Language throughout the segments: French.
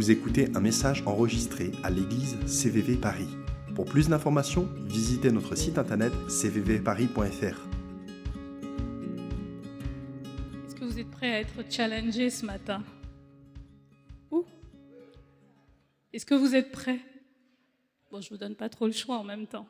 Vous écoutez un message enregistré à l'église CVV Paris. Pour plus d'informations, visitez notre site internet cvvparis.fr. Est-ce que vous êtes prêts à être challengés ce matin? Est-ce que vous êtes prêts? Bon, je ne vous donne pas trop le choix en même temps.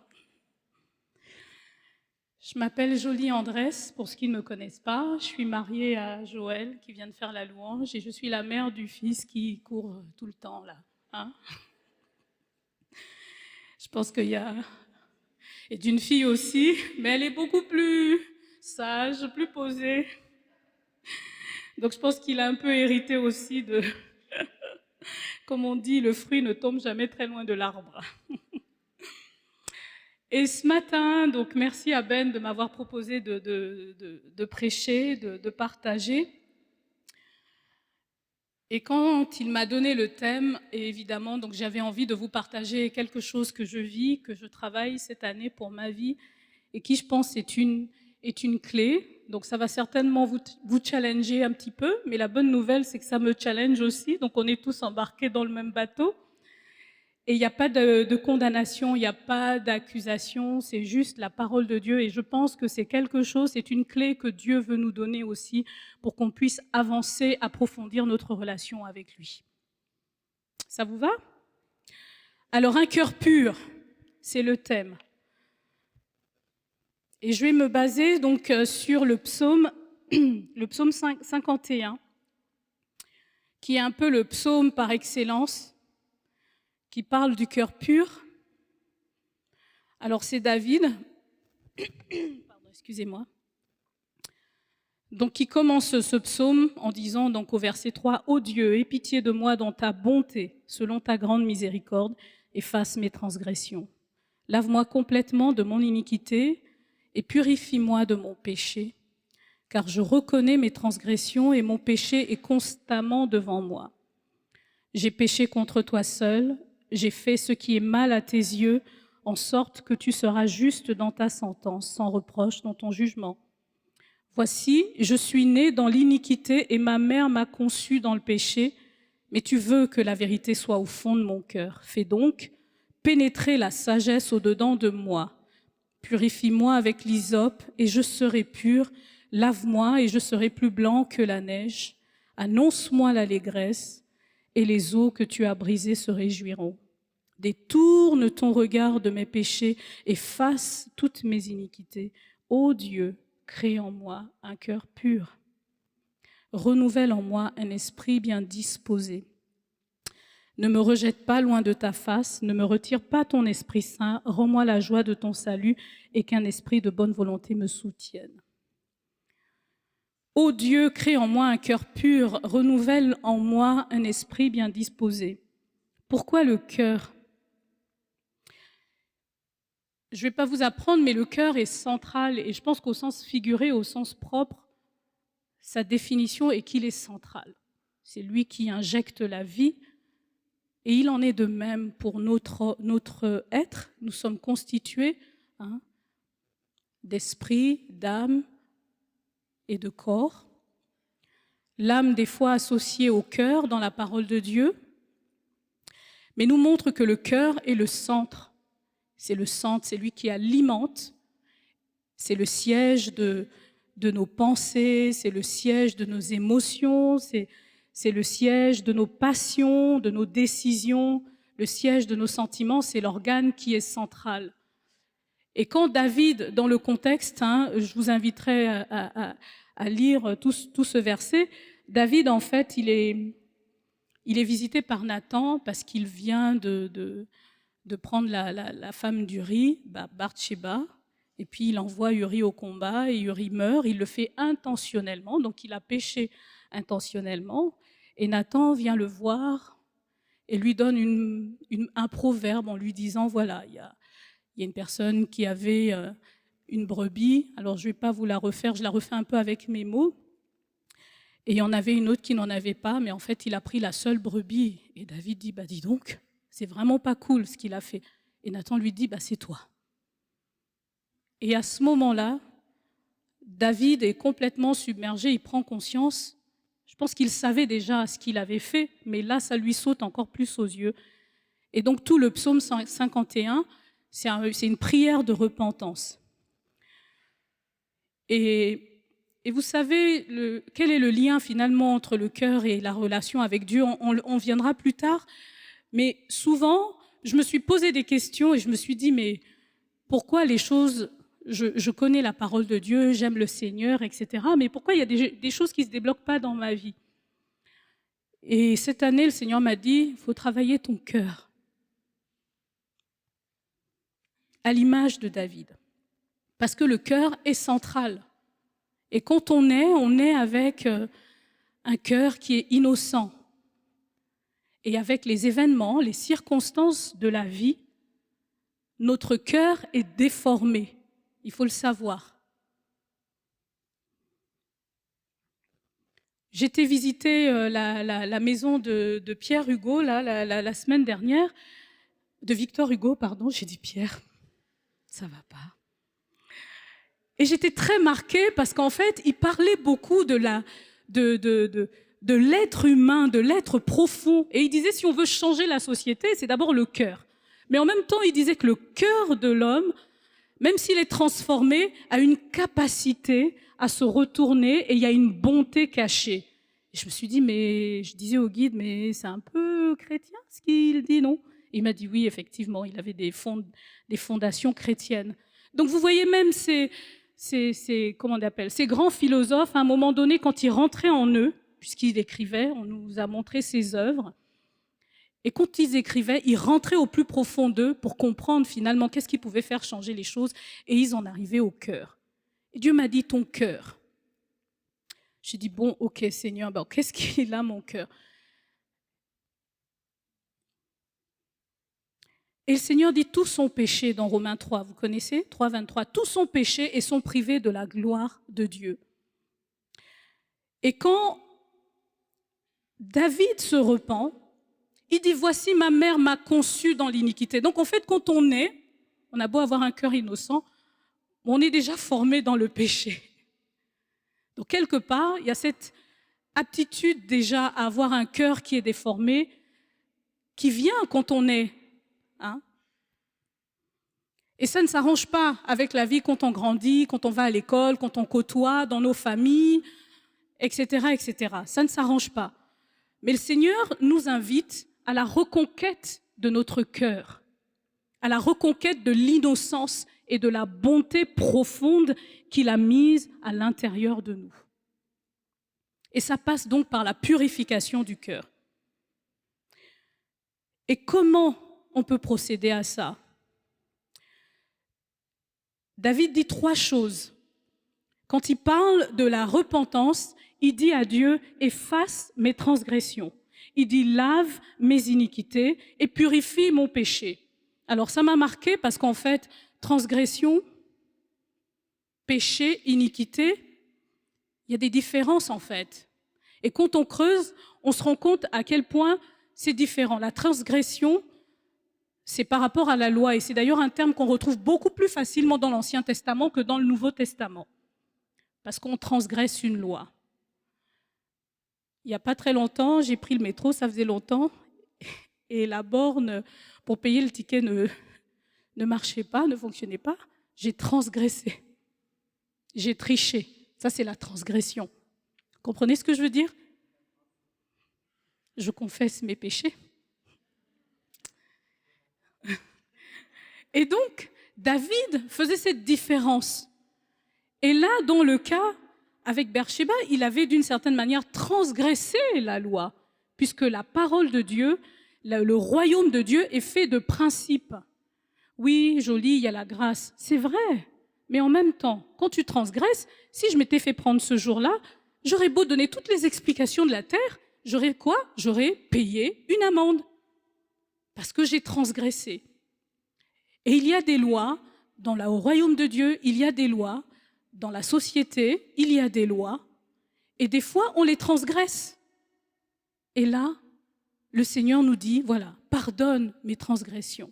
Je m'appelle Jolie Andrès, pour ceux qui ne me connaissent pas. Je suis mariée à Joël, qui vient de faire la louange, et je suis la mère du fils qui court tout le temps, là. Hein? Je pense qu'il y a... Et d'une fille aussi, mais elle est beaucoup plus sage, plus posée. Donc je pense qu'il a un peu hérité aussi de... Comme on dit, le fruit ne tombe jamais très loin de l'arbre. Et ce matin, donc merci à Ben de m'avoir proposé de prêcher, de partager. Et quand il m'a donné le thème, et évidemment, donc j'avais envie de vous partager quelque chose que je vis, que je travaille cette année pour ma vie, et qui, je pense, est une clé. Donc ça va certainement vous challenger un petit peu, mais la bonne nouvelle, c'est que ça me challenge aussi. Donc on est tous embarqués dans le même bateau. Et il n'y a pas de condamnation, il n'y a pas d'accusation, c'est juste la parole de Dieu. Et je pense que c'est quelque chose, c'est une clé que Dieu veut nous donner aussi pour qu'on puisse avancer, approfondir notre relation avec lui. Ça vous va? Alors, un cœur pur, c'est le thème. Et je vais me baser donc sur le psaume 51, qui est un peu le psaume par excellence, qui parle du cœur pur. Alors c'est David, pardon, excusez-moi, donc qui commence ce psaume en disant donc au verset 3, « Ô Dieu, aie pitié de moi dans ta bonté, selon ta grande miséricorde, efface mes transgressions. Lave-moi complètement de mon iniquité et purifie-moi de mon péché, car je reconnais mes transgressions et mon péché est constamment devant moi. J'ai péché contre toi seul, j'ai fait ce qui est mal à tes yeux, en sorte que tu seras juste dans ta sentence, sans reproche dans ton jugement. Voici, je suis né dans l'iniquité et ma mère m'a conçu dans le péché, mais tu veux que la vérité soit au fond de mon cœur. Fais donc pénétrer la sagesse au-dedans de moi. Purifie-moi avec l'hysope et je serai pur. Lave-moi et je serai plus blanc que la neige. Annonce-moi l'allégresse et les eaux que tu as brisées se réjouiront. Détourne ton regard de mes péchés, efface toutes mes iniquités. Ô Dieu, crée en moi un cœur pur. Renouvelle en moi un esprit bien disposé. Ne me rejette pas loin de ta face, ne me retire pas ton Esprit Saint, rends-moi la joie de ton salut et qu'un esprit de bonne volonté me soutienne. Ô Dieu, crée en moi un cœur pur, renouvelle en moi un esprit bien disposé. Pourquoi le cœur ? Je ne vais pas vous apprendre, mais le cœur est central et je pense qu'au sens figuré, au sens propre, sa définition est qu'il est central. C'est lui qui injecte la vie et il en est de même pour notre être. Nous sommes constitués d'esprit, d'âme et de corps. L'âme des fois associée au cœur dans la parole de Dieu, mais nous montre que le cœur est le centre. C'est le centre, c'est lui qui alimente, c'est le siège de nos pensées, c'est le siège de nos émotions, c'est le siège de nos passions, de nos décisions, le siège de nos sentiments, c'est l'organe qui est central. Et quand David, dans le contexte, je vous inviterai à lire tout ce verset, David, en fait, il est visité par Nathan parce qu'il vient de prendre la femme d'Uri, Bathsheba, et puis il envoie Uri au combat, et Uri meurt, il le fait intentionnellement, donc il a péché intentionnellement, et Nathan vient le voir et lui donne un proverbe en lui disant, voilà, il y a une personne qui avait une brebis, alors je ne vais pas vous la refaire, je la refais un peu avec mes mots, et il y en avait une autre qui n'en avait pas, mais en fait il a pris la seule brebis, et David dit, dis donc, c'est vraiment pas cool ce qu'il a fait. Et Nathan lui dit, c'est toi. Et à ce moment-là, David est complètement submergé, il prend conscience, je pense qu'il savait déjà ce qu'il avait fait, mais là, ça lui saute encore plus aux yeux. Et donc, tout le psaume 51, c'est une prière de repentance. Et vous savez, quel est le lien finalement entre le cœur et la relation avec Dieu? On viendra plus tard. Mais souvent, je me suis posé des questions et je me suis dit, mais pourquoi les choses, je connais la parole de Dieu, j'aime le Seigneur, etc. Mais pourquoi il y a des choses qui ne se débloquent pas dans ma vie? Et cette année, le Seigneur m'a dit, il faut travailler ton cœur. À l'image de David. Parce que le cœur est central. Et quand on est avec un cœur qui est innocent. Et avec les événements, les circonstances de la vie, notre cœur est déformé. Il faut le savoir. J'étais visiter la maison de Pierre Hugo la semaine dernière, de Victor Hugo, pardon, j'ai dit Pierre. Ça va pas. Et j'étais très marquée parce qu'en fait, il parlait beaucoup de l'être humain, de l'être profond. Et il disait, si on veut changer la société, c'est d'abord le cœur. Mais en même temps, il disait que le cœur de l'homme, même s'il est transformé, a une capacité à se retourner et il y a une bonté cachée. Et je me suis dit, mais je disais au guide, mais c'est un peu chrétien ce qu'il dit, non? Il m'a dit oui, effectivement, il avait des fondations chrétiennes. Donc vous voyez même ces grands philosophes, à un moment donné, quand ils rentraient en eux, puisqu'ils écrivaient, on nous a montré ses œuvres, et quand ils écrivaient, ils rentraient au plus profond d'eux pour comprendre finalement qu'est-ce qui pouvait faire changer les choses, et ils en arrivaient au cœur. Et Dieu m'a dit, ton cœur. J'ai dit, bon, ok Seigneur, ben, qu'est-ce qu'il a mon cœur? Et le Seigneur dit tout son péché dans Romains 3, vous connaissez 3, 23, tout son péché et sont privés de la gloire de Dieu. Et quand David se repent, il dit, voici ma mère m'a conçu dans l'iniquité. Donc en fait, quand on a beau avoir un cœur innocent, on est déjà formé dans le péché. Donc quelque part, il y a cette aptitude déjà à avoir un cœur qui est déformé, qui vient quand on est. Hein? Et ça ne s'arrange pas avec la vie quand on grandit, quand on va à l'école, quand on côtoie dans nos familles, etc., etc. Ça ne s'arrange pas. Mais le Seigneur nous invite à la reconquête de notre cœur, à la reconquête de l'innocence et de la bonté profonde qu'il a mise à l'intérieur de nous. Et ça passe donc par la purification du cœur. Et comment on peut procéder à ça? David dit 3 choses. Quand il parle de la repentance, il dit à Dieu, efface mes transgressions. Il dit, lave mes iniquités et purifie mon péché. Alors ça m'a marqué parce qu'en fait, transgression, péché, iniquité, il y a des différences en fait. Et quand on creuse, on se rend compte à quel point c'est différent. La transgression, c'est par rapport à la loi. Et c'est d'ailleurs un terme qu'on retrouve beaucoup plus facilement dans l'Ancien Testament que dans le Nouveau Testament. Parce qu'on transgresse une loi. Il n'y a pas très longtemps, j'ai pris le métro, ça faisait longtemps, et la borne pour payer le ticket ne marchait pas, ne fonctionnait pas. J'ai transgressé. J'ai triché. Ça, c'est la transgression. Vous comprenez ce que je veux dire? Je confesse mes péchés. Et donc, David faisait cette différence. Et là, dans le cas avec Bersheba, il avait d'une certaine manière transgressé la loi, puisque la parole de Dieu, le royaume de Dieu est fait de principes. Oui, joli, il y a la grâce, c'est vrai. Mais en même temps, quand tu transgresses, si je m'étais fait prendre ce jour-là, j'aurais beau donner toutes les explications de la terre, j'aurais quoi? J'aurais payé une amende, parce que j'ai transgressé. Et il y a des lois, au royaume de Dieu, il y a des lois, dans la société, il y a des lois, et des fois, on les transgresse. Et là, le Seigneur nous dit, voilà, pardonne mes transgressions.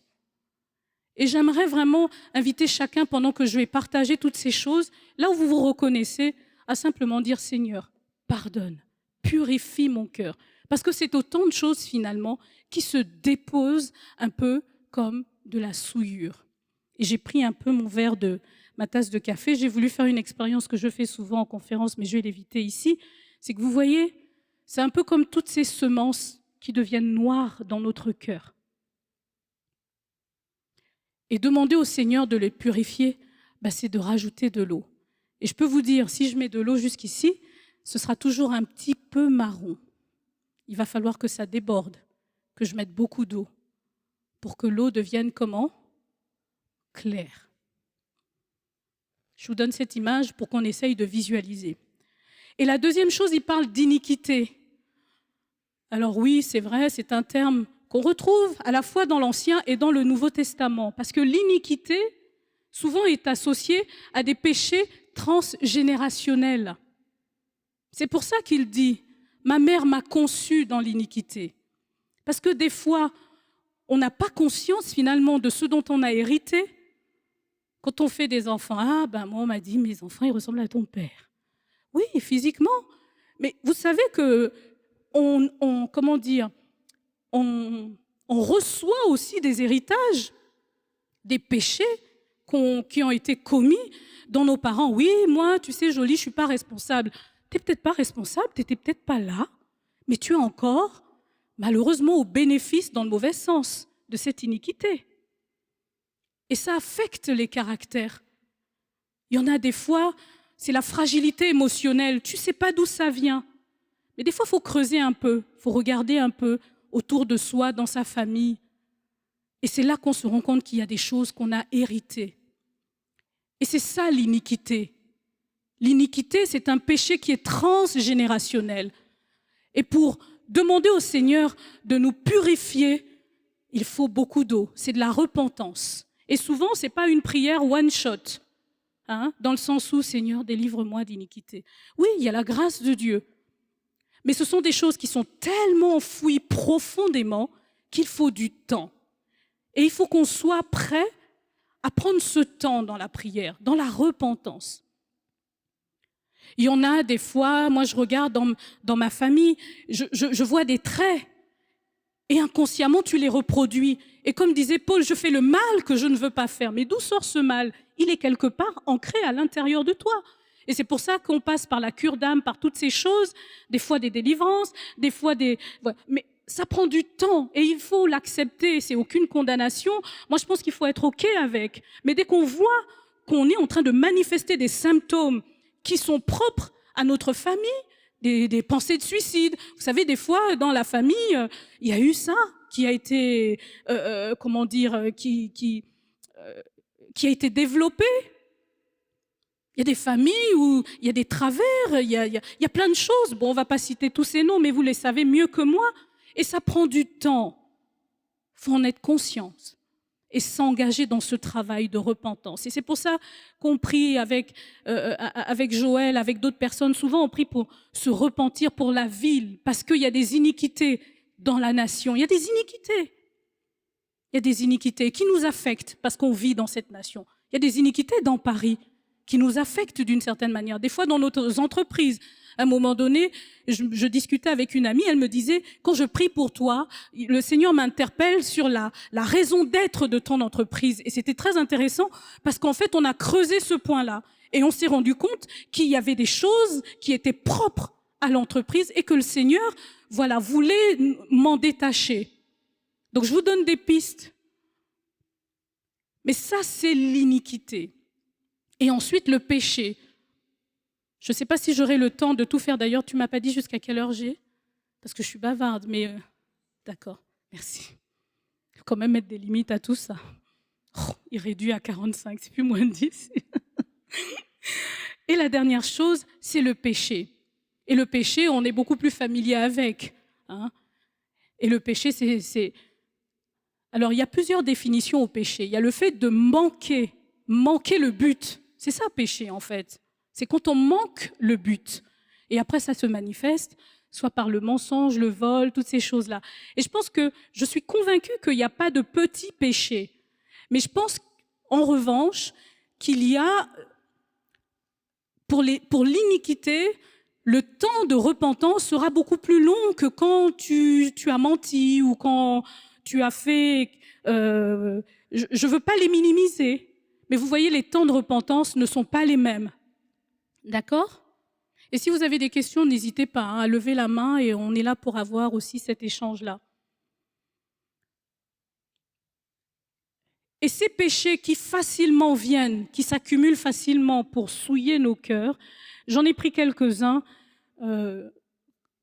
Et j'aimerais vraiment inviter chacun, pendant que je vais partager toutes ces choses, là où vous vous reconnaissez, à simplement dire, Seigneur, pardonne purifie mon cœur. Parce que c'est autant de choses finalement qui se déposent un peu comme de la souillure. Et j'ai pris un peu ma tasse de café. J'ai voulu faire une expérience que je fais souvent en conférence, mais je vais l'éviter ici. C'est que vous voyez, c'est un peu comme toutes ces semences qui deviennent noires dans notre cœur. Et demander au Seigneur de les purifier, c'est de rajouter de l'eau. Et je peux vous dire, si je mets de l'eau jusqu'ici, ce sera toujours un petit peu marron. Il va falloir que ça déborde, que je mette beaucoup d'eau, pour que l'eau devienne comment? Claire. Je vous donne cette image pour qu'on essaye de visualiser. Et la deuxième chose, il parle d'iniquité. Alors oui, c'est vrai, c'est un terme qu'on retrouve à la fois dans l'Ancien et dans le Nouveau Testament, parce que l'iniquité, souvent, est associée à des péchés transgénérationnels. C'est pour ça qu'il dit « Ma mère m'a conçu dans l'iniquité ». Parce que des fois, on n'a pas conscience finalement de ce dont on a hérité. Quand on fait des enfants, moi on m'a dit « Mes enfants, ils ressemblent à ton père ». Oui, physiquement. Mais vous savez que on reçoit aussi des héritages, des péchés qui ont été commis dans nos parents. Oui, moi, tu sais, Jolie, je ne suis pas responsable. Tu n'es peut-être pas responsable, tu n'étais peut-être pas là, mais tu es encore, malheureusement, au bénéfice, dans le mauvais sens, de cette iniquité. Et ça affecte les caractères. Il y en a des fois, c'est la fragilité émotionnelle. Tu ne sais pas d'où ça vient. Mais des fois, il faut creuser un peu, il faut regarder un peu autour de soi, dans sa famille. Et c'est là qu'on se rend compte qu'il y a des choses qu'on a héritées. Et c'est ça l'iniquité. L'iniquité, c'est un péché qui est transgénérationnel. Et pour demander au Seigneur de nous purifier, il faut beaucoup d'eau. C'est de la repentance. Et souvent, ce n'est pas une prière one shot, dans le sens où, Seigneur, délivre-moi d'iniquité. Oui, il y a la grâce de Dieu. Mais ce sont des choses qui sont tellement enfouies profondément qu'il faut du temps. Et il faut qu'on soit prêt à prendre ce temps dans la prière, dans la repentance. Il y en a des fois, moi je regarde dans ma famille, je vois des traits et inconsciemment tu les reproduis. Et comme disait Paul, je fais le mal que je ne veux pas faire. Mais d'où sort ce mal? Il est quelque part ancré à l'intérieur de toi. Et c'est pour ça qu'on passe par la cure d'âme, par toutes ces choses, des fois des délivrances, des fois des... Mais ça prend du temps et il faut l'accepter, c'est aucune condamnation. Moi, je pense qu'il faut être OK avec. Mais dès qu'on voit qu'on est en train de manifester des symptômes qui sont propres à notre famille, des pensées de suicide. Vous savez, des fois, dans la famille, il y a eu ça qui a été, qui a été développé. Il y a des familles où il y a des travers, il y a plein de choses. Bon, on ne va pas citer tous ces noms, mais vous les savez mieux que moi. Et ça prend du temps. Il faut en être conscient et s'engager dans ce travail de repentance. Et c'est pour ça qu'on prie avec Joël, avec d'autres personnes. Souvent, on prie pour se repentir pour la ville, parce qu'il y a des iniquités dans la nation. Il y a des iniquités. Il y a des iniquités qui nous affectent parce qu'on vit dans cette nation. Il y a des iniquités dans Paris qui nous affectent d'une certaine manière. Des fois, dans nos entreprises, à un moment donné, je discutais avec une amie, elle me disait, quand je prie pour toi, le Seigneur m'interpelle sur la raison d'être de ton entreprise. Et c'était très intéressant parce qu'en fait, on a creusé ce point-là et on s'est rendu compte qu'il y avait des choses qui étaient propres à l'entreprise et que le Seigneur, voulait m'en détacher. Donc, je vous donne des pistes. Mais ça, c'est l'iniquité. Et ensuite, le péché. Je ne sais pas si j'aurai le temps de tout faire. D'ailleurs, tu ne m'as pas dit jusqu'à quelle heure j'ai, parce que je suis bavarde, mais d'accord, merci. Il faut quand même mettre des limites à tout ça. Il réduit à 45, c'est plus moins de 10. Et la dernière chose, c'est le péché. Et le péché, on est beaucoup plus familier avec. Et le péché, c'est... Alors, il y a plusieurs définitions au péché. Il y a le fait de manquer le but. C'est ça, péché, en fait. C'est quand on manque le but. Et après, ça se manifeste, soit par le mensonge, le vol, toutes ces choses-là. Et je suis convaincue qu'il n'y a pas de petits péchés. Mais je pense, en revanche, qu'il y a, pour l'iniquité, le temps de repentance sera beaucoup plus long que quand tu as menti ou quand tu as fait... je ne veux pas les minimiser, mais vous voyez, les temps de repentance ne sont pas les mêmes. D'accord ? Et si vous avez des questions, n'hésitez pas à lever la main et on est là pour avoir aussi cet échange-là. Et ces péchés qui facilement viennent, qui s'accumulent facilement pour souiller nos cœurs, j'en ai pris quelques-uns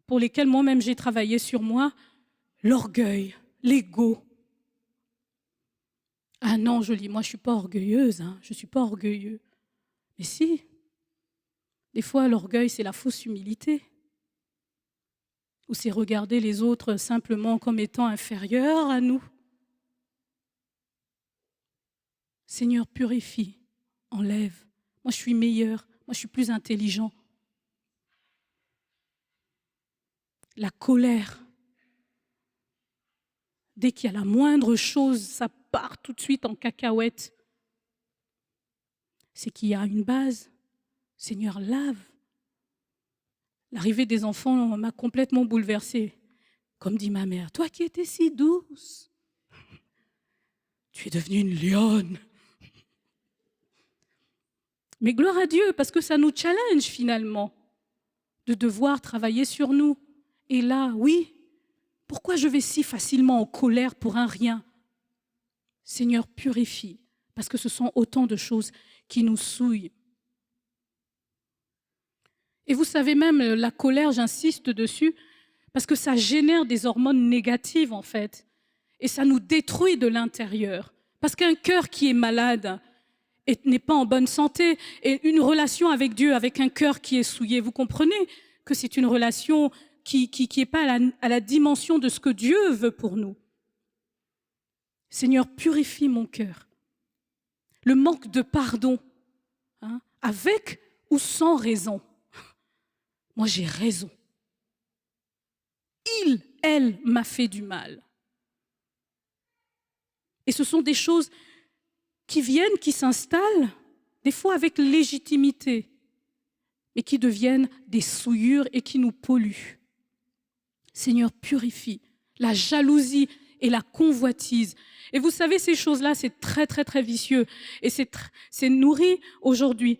pour lesquels moi-même j'ai travaillé sur moi. L'orgueil, l'ego. Ah non, je dis, moi je ne suis pas orgueilleuse, je ne suis pas orgueilleux. Mais si, des fois l'orgueil c'est la fausse humilité. Ou c'est regarder les autres simplement comme étant inférieurs à nous. Seigneur, purifie, enlève. Moi, je suis meilleur. Moi, je suis plus intelligent. La colère. Dès qu'il y a la moindre chose, ça part tout de suite en cacahuète. C'est qu'il y a une base. Seigneur, lave. L'arrivée des enfants m'a complètement bouleversée. Comme dit ma mère, toi qui étais si douce, tu es devenue une lionne. Mais gloire à Dieu, parce que ça nous challenge finalement de devoir travailler sur nous. Et là, oui, pourquoi je vais si facilement en colère pour un rien ? Seigneur, purifie, parce que ce sont autant de choses qui nous souillent. Et vous savez même, la colère, j'insiste dessus, parce que ça génère des hormones négatives en fait. Et ça nous détruit de l'intérieur. Parce qu'un cœur qui est malade, et n'est pas en bonne santé, et une relation avec Dieu, avec un cœur qui est souillé, vous comprenez que c'est une relation qui n'est pas à la dimension de ce que Dieu veut pour nous. Seigneur, purifie mon cœur. Le manque de pardon, avec ou sans raison. Moi, j'ai raison. Elle m'a fait du mal. Et ce sont des choses qui viennent, qui s'installent, des fois avec légitimité, mais qui deviennent des souillures et qui nous polluent. Seigneur, purifie la jalousie et la convoitise. Et vous savez, ces choses-là, c'est très, très, très vicieux. Et c'est nourri aujourd'hui.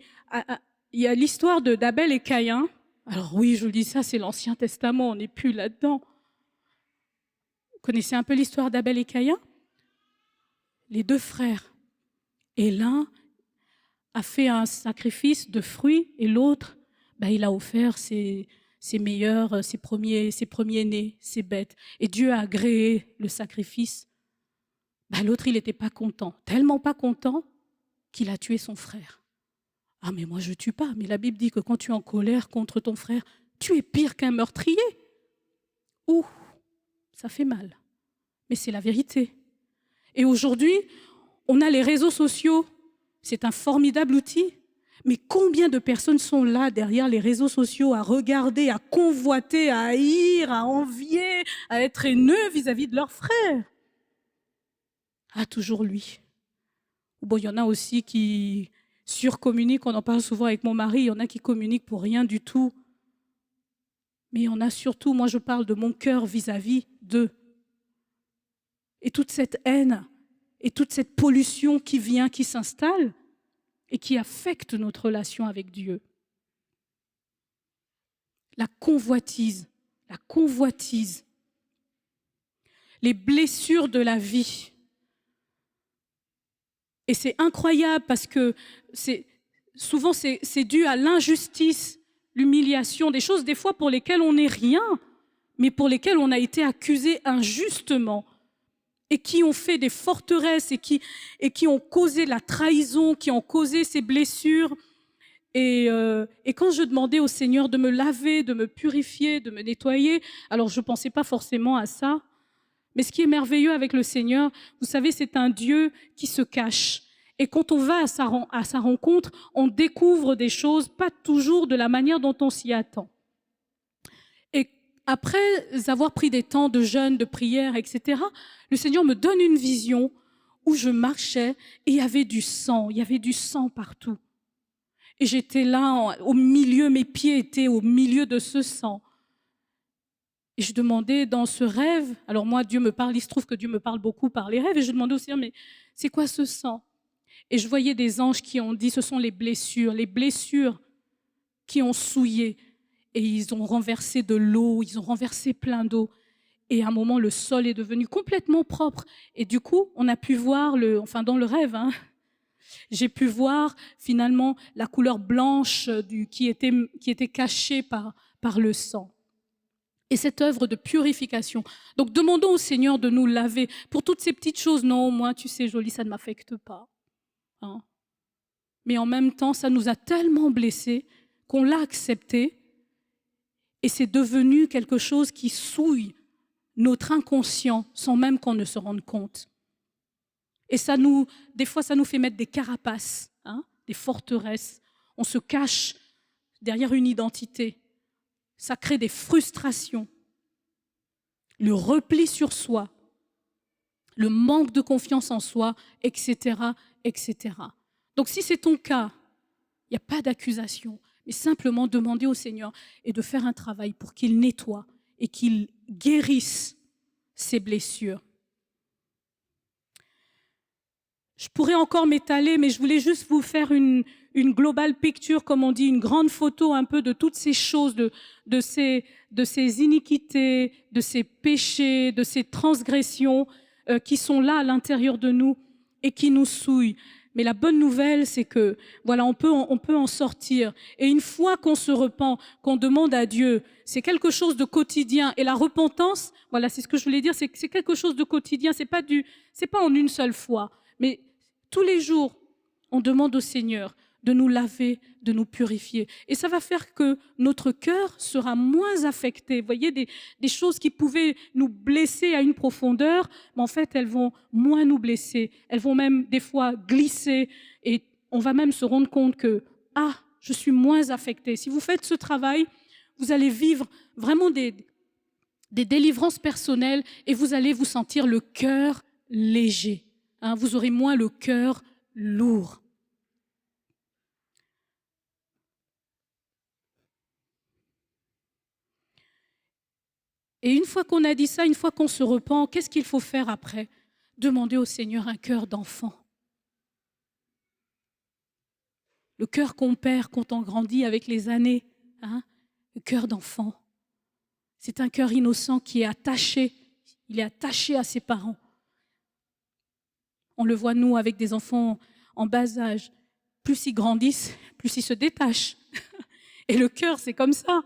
Il y a l'histoire d'Abel et Caïn. Alors oui, je vous dis ça, c'est l'Ancien Testament, on n'est plus là-dedans. Vous connaissez un peu l'histoire d'Abel et Caïn ? Les deux frères. Et l'un a fait un sacrifice de fruits et l'autre, il a offert ses meilleurs, ses premiers-nés, ses bêtes. Et Dieu a agréé le sacrifice. L'autre, il n'était pas content. Tellement pas content qu'il a tué son frère. Ah, mais moi, je ne tue pas. Mais la Bible dit que quand tu es en colère contre ton frère, tu es pire qu'un meurtrier. Ouh, ça fait mal. Mais c'est la vérité. Et aujourd'hui, on a les réseaux sociaux, c'est un formidable outil, mais combien de personnes sont là derrière les réseaux sociaux à regarder, à convoiter, à haïr, à envier, à être haineux vis-à-vis de leurs frères ? Ah, toujours lui. Bon, il y en a aussi qui surcommuniquent, on en parle souvent avec mon mari, il y en a qui communiquent pour rien du tout. Mais il y en a surtout, moi je parle de mon cœur vis-à-vis d'eux. Et toute cette haine, et toute cette pollution qui vient, qui s'installe et qui affecte notre relation avec Dieu. La convoitise. Les blessures de la vie. Et c'est incroyable parce que souvent c'est dû à l'injustice, l'humiliation, des choses des fois pour lesquelles on n'est rien, mais pour lesquelles on a été accusé injustement. Et qui ont fait des forteresses et qui ont causé la trahison, qui ont causé ces blessures. Et quand je demandais au Seigneur de me laver, de me purifier, de me nettoyer, alors je ne pensais pas forcément à ça. Mais ce qui est merveilleux avec le Seigneur, vous savez, c'est un Dieu qui se cache. Et quand on va à sa rencontre, on découvre des choses, pas toujours de la manière dont on s'y attend. Après avoir pris des temps de jeûne, de prière, etc., le Seigneur me donne une vision où je marchais et il y avait du sang partout. Et j'étais là, au milieu, mes pieds étaient au milieu de ce sang. Et je demandais dans ce rêve, alors moi, Dieu me parle, il se trouve que Dieu me parle beaucoup par les rêves, et je demandais au Seigneur, mais c'est quoi ce sang? Et je voyais des anges qui ont dit, ce sont les blessures qui ont souillé. Et ils ont renversé de l'eau, ils ont renversé plein d'eau. Et à un moment, le sol est devenu complètement propre. Et du coup, on a pu voir, dans le rêve, j'ai pu voir finalement la couleur blanche qui était cachée par le sang. Et cette œuvre de purification. Donc, demandons au Seigneur de nous laver. Pour toutes ces petites choses, non, moi, tu sais, Jolie, ça ne m'affecte pas. Mais en même temps, ça nous a tellement blessés qu'on l'a accepté et c'est devenu quelque chose qui souille notre inconscient sans même qu'on ne se rende compte. Et des fois, ça nous fait mettre des carapaces, des forteresses. On se cache derrière une identité. Ça crée des frustrations, le repli sur soi, le manque de confiance en soi, etc., etc. Donc si c'est ton cas, il n'y a pas d'accusation, mais simplement demander au Seigneur et de faire un travail pour qu'il nettoie et qu'il guérisse ces blessures. Je pourrais encore m'étaler, mais je voulais juste vous faire une global picture, comme on dit, une grande photo un peu de toutes ces choses, de ces iniquités, de ces péchés, de ces transgressions qui sont là à l'intérieur de nous et qui nous souillent. Mais la bonne nouvelle, c'est que voilà, on peut en sortir. Et une fois qu'on se repent, qu'on demande à Dieu, c'est quelque chose de quotidien. Et la repentance, voilà, c'est ce que je voulais dire, c'est quelque chose de quotidien. C'est pas en une seule fois, mais tous les jours, on demande au Seigneur de nous laver, de nous purifier. Et ça va faire que notre cœur sera moins affecté. Vous voyez, des choses qui pouvaient nous blesser à une profondeur, mais en fait, elles vont moins nous blesser. Elles vont même des fois glisser et on va même se rendre compte que, je suis moins affecté. Si vous faites ce travail, vous allez vivre vraiment des délivrances personnelles et vous allez vous sentir le cœur léger. Vous aurez moins le cœur lourd. Et une fois qu'on a dit ça, une fois qu'on se repent, qu'est-ce qu'il faut faire après? Demander au Seigneur un cœur d'enfant. Le cœur qu'on perd quand on grandit avec les années, le cœur d'enfant. C'est un cœur innocent qui est attaché, il est attaché à ses parents. On le voit, nous, avec des enfants en bas âge. Plus ils grandissent, plus ils se détachent. Et le cœur, c'est comme ça.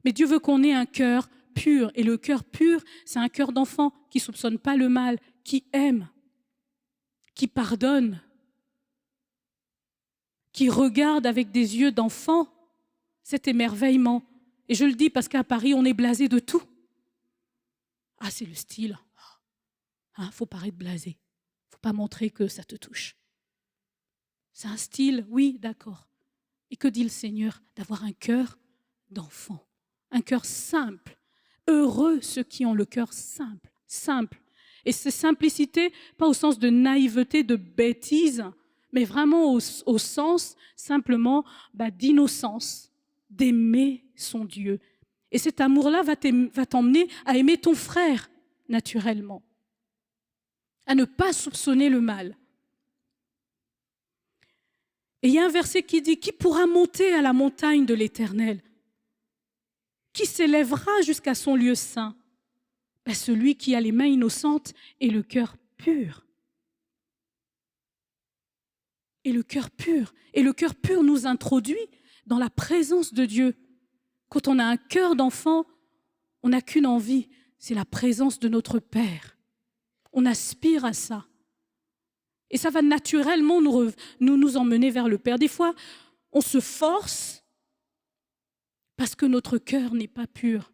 Mais Dieu veut qu'on ait un cœur pur. Et le cœur pur, c'est un cœur d'enfant qui ne soupçonne pas le mal, qui aime, qui pardonne, qui regarde avec des yeux d'enfant cet émerveillement. Et je le dis parce qu'à Paris, on est blasé de tout. C'est le style. Faut pas être blasé. Faut pas montrer que ça te touche. C'est un style, oui, d'accord. Et que dit le Seigneur? D'avoir un cœur d'enfant, un cœur simple. Heureux ceux qui ont le cœur simple, simple. Et c'est simplicité, pas au sens de naïveté, de bêtise, mais vraiment au sens simplement d'innocence, d'aimer son Dieu. Et cet amour-là va t'emmener à aimer ton frère naturellement, à ne pas soupçonner le mal. Et il y a un verset qui dit « Qui pourra monter à la montagne de l'Éternel? Qui s'élèvera jusqu'à son lieu saint? Celui qui a les mains innocentes et le cœur pur. » Et le cœur pur. Et le cœur pur nous introduit dans la présence de Dieu. Quand on a un cœur d'enfant, on n'a qu'une envie, c'est la présence de notre Père. On aspire à ça. Et ça va naturellement nous emmener vers le Père. Des fois, on se force parce que notre cœur n'est pas pur.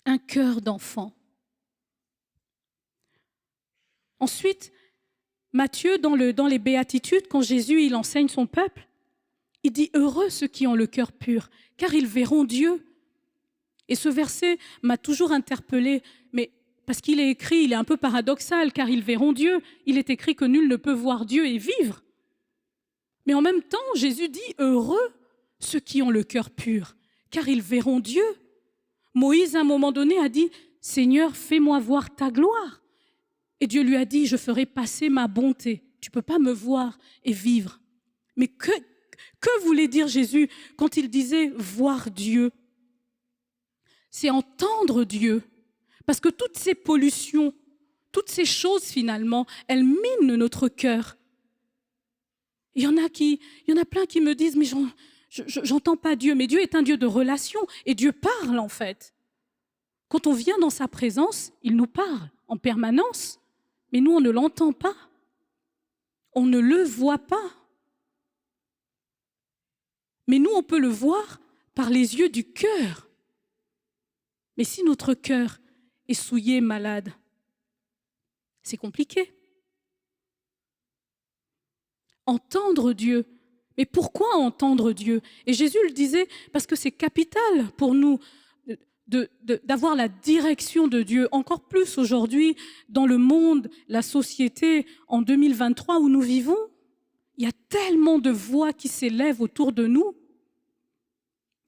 Un cœur d'enfant. Ensuite, Matthieu, dans les Béatitudes, quand Jésus il enseigne son peuple, il dit « Heureux ceux qui ont le cœur pur, car ils verront Dieu. » Et ce verset m'a toujours interpellée, mais parce qu'il est écrit, il est un peu paradoxal, car ils verront Dieu. Il est écrit que nul ne peut voir Dieu et vivre. Mais en même temps, Jésus dit « Heureux ceux qui ont le cœur pur, car ils verront Dieu ». Moïse, à un moment donné, a dit « Seigneur, fais-moi voir ta gloire ». Et Dieu lui a dit « Je ferai passer ma bonté. Tu ne peux pas me voir et vivre ». Mais que voulait dire Jésus quand il disait « voir Dieu » ? C'est entendre Dieu. Parce que toutes ces pollutions, toutes ces choses finalement, elles minent notre cœur. Il y en a plein qui me disent « Mais j'entends pas Dieu ». Mais Dieu est un Dieu de relation et Dieu parle en fait. Quand on vient dans sa présence, il nous parle en permanence. Mais nous, on ne l'entend pas. On ne le voit pas. Mais nous, on peut le voir par les yeux du cœur. Mais si notre cœur est souillé, malade, c'est compliqué. Entendre Dieu. Mais pourquoi entendre Dieu ? Et Jésus le disait, parce que c'est capital pour nous d'avoir la direction de Dieu, encore plus aujourd'hui dans le monde, la société en 2023 où nous vivons. Il y a tellement de voix qui s'élèvent autour de nous.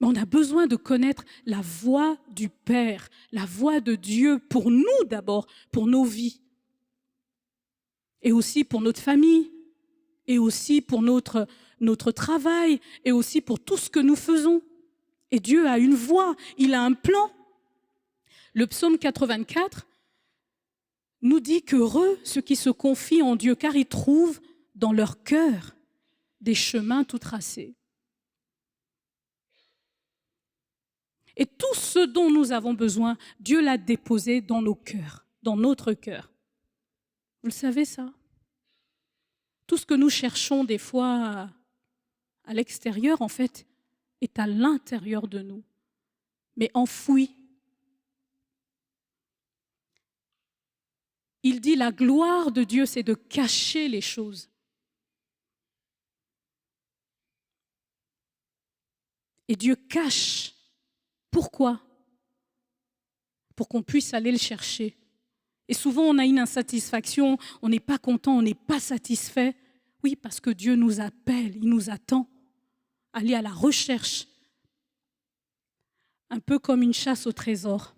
Mais on a besoin de connaître la voix du Père, la voix de Dieu pour nous d'abord, pour nos vies. Et aussi pour notre famille, et aussi pour notre travail, et aussi pour tout ce que nous faisons. Et Dieu a une voix, il a un plan. Le psaume 84 nous dit qu'heureux ceux qui se confient en Dieu, car ils trouvent dans leur cœur des chemins tout tracés. Et tout ce dont nous avons besoin, Dieu l'a déposé dans nos cœurs, dans notre cœur. Vous le savez ça ? Tout ce que nous cherchons des fois à l'extérieur, en fait, est à l'intérieur de nous, mais enfoui. Il dit la gloire de Dieu, c'est de cacher les choses. Et Dieu cache. Pourquoi ? Pour qu'on puisse aller le chercher. Et souvent, on a une insatisfaction, on n'est pas content, on n'est pas satisfait. Oui, parce que Dieu nous appelle, il nous attend. Aller à la recherche. Un peu comme une chasse au trésor.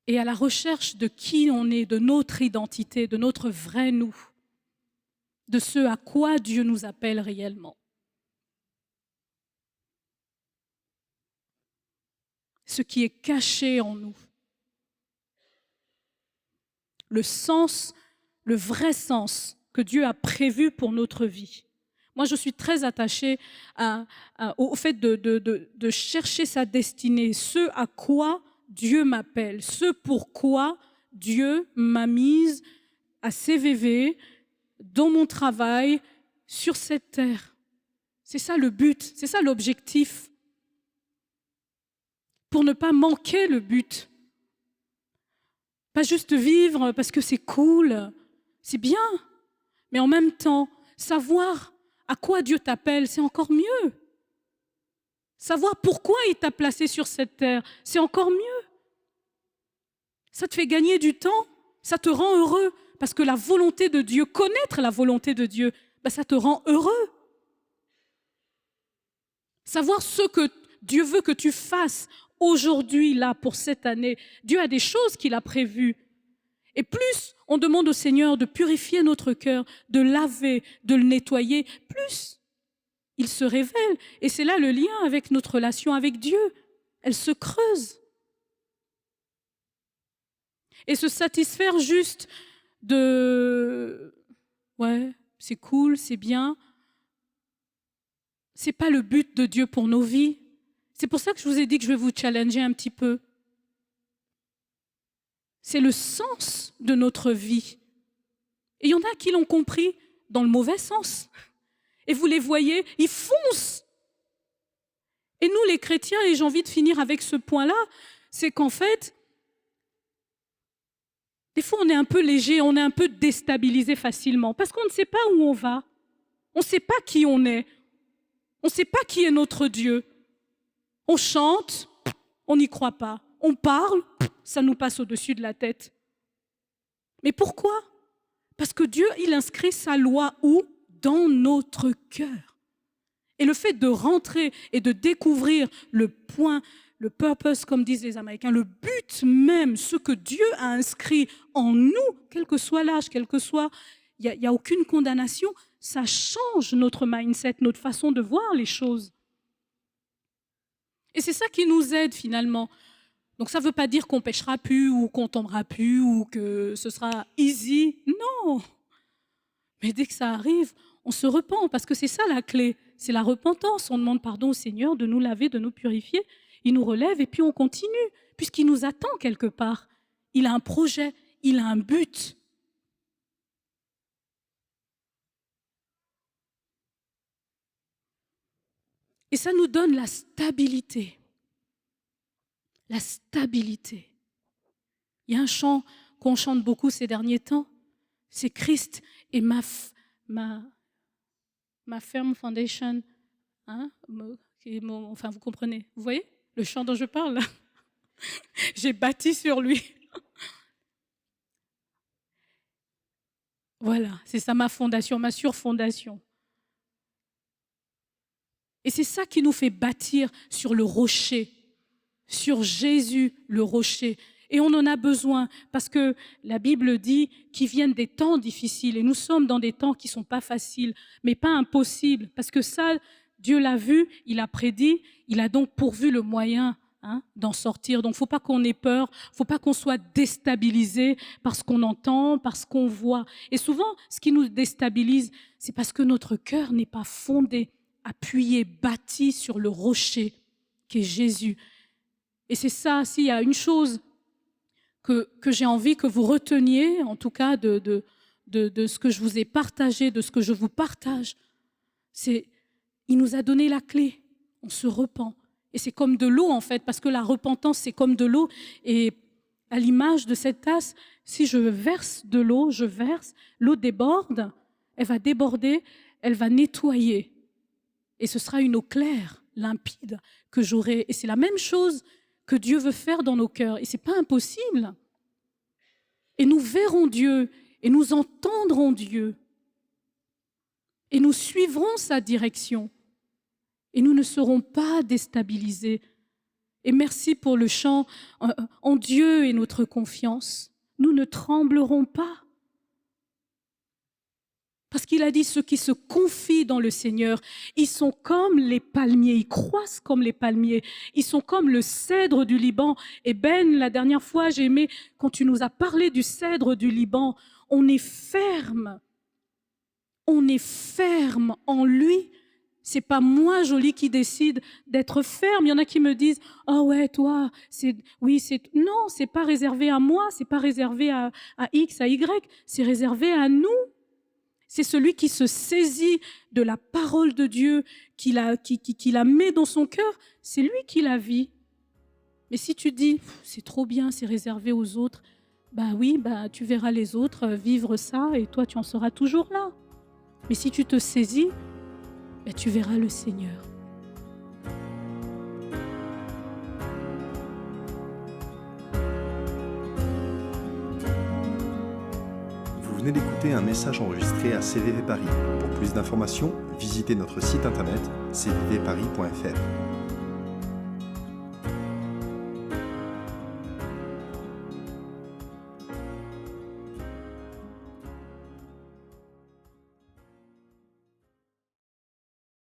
Et à la recherche de qui on est, de notre identité, de notre vrai nous, de ce à quoi Dieu nous appelle réellement. Ce qui est caché en nous. Le sens, le vrai sens que Dieu a prévu pour notre vie. Moi, je suis très attachée au fait de chercher sa destinée, ce à quoi Dieu m'appelle, ce pourquoi Dieu m'a mise à CVV, dans mon travail, sur cette terre. C'est ça le but, c'est ça l'objectif. Pour ne pas manquer le but. Pas juste vivre parce que c'est cool, c'est bien, mais en même temps, savoir à quoi Dieu t'appelle, c'est encore mieux. Savoir pourquoi il t'a placé sur cette terre, c'est encore mieux. Ça te fait gagner du temps, ça te rend heureux, parce que la volonté de Dieu, connaître la volonté de Dieu, ça te rend heureux. Savoir ce que Dieu veut que tu fasses aujourd'hui, là, pour cette année. Dieu a des choses qu'il a prévues. Et plus on demande au Seigneur de purifier notre cœur, de laver, de le nettoyer, plus il se révèle. Et c'est là le lien avec notre relation avec Dieu. Elle se creuse. Et se satisfaire juste de « ouais, c'est cool, c'est bien », c'est pas le but de Dieu pour nos vies. C'est pour ça que je vous ai dit que je vais vous challenger un petit peu. C'est le sens de notre vie. Et il y en a qui l'ont compris dans le mauvais sens. Et vous les voyez, ils foncent. Et nous, les chrétiens, et j'ai envie de finir avec ce point-là, c'est qu'en fait, des fois, on est un peu léger, on est un peu déstabilisé facilement, parce qu'on ne sait pas où on va. On ne sait pas qui on est. On ne sait pas qui est notre Dieu. On chante, on n'y croit pas. On parle, ça nous passe au-dessus de la tête. Mais pourquoi ? Parce que Dieu, il inscrit sa loi où? Dans notre cœur. Et le fait de rentrer et de découvrir le point, le purpose, comme disent les Américains, le but même, ce que Dieu a inscrit en nous, quel que soit l'âge, quel que soit, il n'y a aucune condamnation, ça change notre mindset, notre façon de voir les choses. Et c'est ça qui nous aide finalement. Donc ça ne veut pas dire qu'on pêchera plus ou qu'on tombera plus ou que ce sera easy. Non. Mais dès que ça arrive, on se repent parce que c'est ça la clé. C'est la repentance. On demande pardon au Seigneur de nous laver, de nous purifier. Il nous relève et puis on continue puisqu'il nous attend quelque part. Il a un projet, il a un but. Et ça nous donne la stabilité. La stabilité. Il y a un chant qu'on chante beaucoup ces derniers temps. C'est Christ et ma firm foundation. Hein? Enfin, vous comprenez. Vous voyez le chant dont je parle? J'ai bâti sur lui. Voilà, c'est ça ma fondation, ma surfondation. Et c'est ça qui nous fait bâtir sur le rocher, sur Jésus, le rocher. Et on en a besoin parce que la Bible dit qu'ils viennent des temps difficiles et nous sommes dans des temps qui ne sont pas faciles, mais pas impossibles. Parce que ça, Dieu l'a vu, il a prédit, il a donc pourvu le moyen d'en sortir. Donc, il ne faut pas qu'on ait peur, il ne faut pas qu'on soit déstabilisé par ce qu'on entend, par ce qu'on voit. Et souvent, ce qui nous déstabilise, c'est parce que notre cœur n'est pas fondé, appuyé, bâti sur le rocher qui est Jésus. Et c'est ça, s'il y a une chose que j'ai envie que vous reteniez, en tout cas de ce que je vous ai partagé, de ce que je vous partage, c'est il nous a donné la clé, on se repent. Et c'est comme de l'eau en fait, parce que la repentance c'est comme de l'eau. Et à l'image de cette tasse, si je verse de l'eau, l'eau déborde, elle va déborder, elle va nettoyer. Et ce sera une eau claire, limpide que j'aurai. Et c'est la même chose que Dieu veut faire dans nos cœurs. Et ce n'est pas impossible. Et nous verrons Dieu et nous entendrons Dieu. Et nous suivrons sa direction. Et nous ne serons pas déstabilisés. Et merci pour le chant « En Dieu est notre confiance ». Nous ne tremblerons pas. Parce qu'il a dit, ceux qui se confient dans le Seigneur, ils sont comme les palmiers, ils croissent comme les palmiers, ils sont comme le cèdre du Liban. Et Ben, la dernière fois, j'ai aimé, quand tu nous as parlé du cèdre du Liban, on est ferme en lui. C'est pas moi, Jolie, qui décide d'être ferme. Il y en a qui me disent, « Ah ouais, toi, non, c'est pas réservé à moi, c'est pas réservé à X, à Y, c'est réservé à nous. » C'est celui qui se saisit de la parole de Dieu, qui la met dans son cœur, c'est lui qui la vit. Mais si tu dis, c'est trop bien, c'est réservé aux autres, tu verras les autres vivre ça et toi, tu en seras toujours là. Mais si tu te saisis, tu verras le Seigneur. Vous venez d'écouter un message enregistré à CVV Paris. Pour plus d'informations, visitez notre site internet cvvparis.fr.